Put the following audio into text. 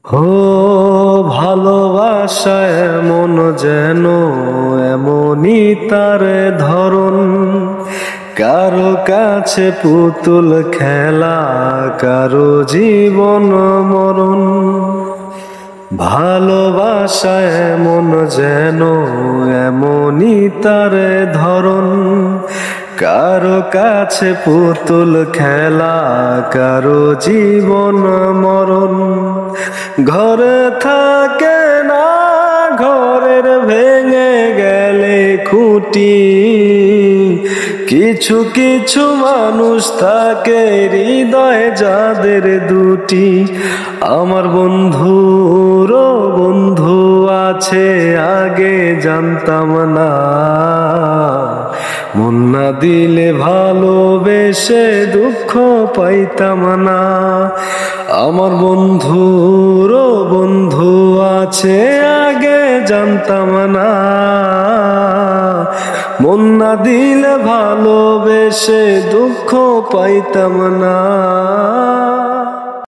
ও ভালোবাসা এমন যেন এমনই তার ধরন, কারো কাছে পুতুল খেলা, কারো জীবন মরণ। ভালোবাসা এমন যেন এমনই তার ধরন, কারো কাছে পুতুল খেলা, কারো জীবন মরণ। ঘরে থাকে না, ঘরের ভেঙে গেলে খুঁটি, কিছু কিছু মানুষ থাকে হৃদয়ে যাদের দুটি। আমার বন্ধুর বন্ধু আছে আগে জানতাম না, মন না দিলে ভালোবেসে দুঃখ পাইতাম না। আমার বন্ধুর বন্ধু আছে আগে জানতাম না, মন না দিলে ভালোবেসে দুঃখ পাইতাম না।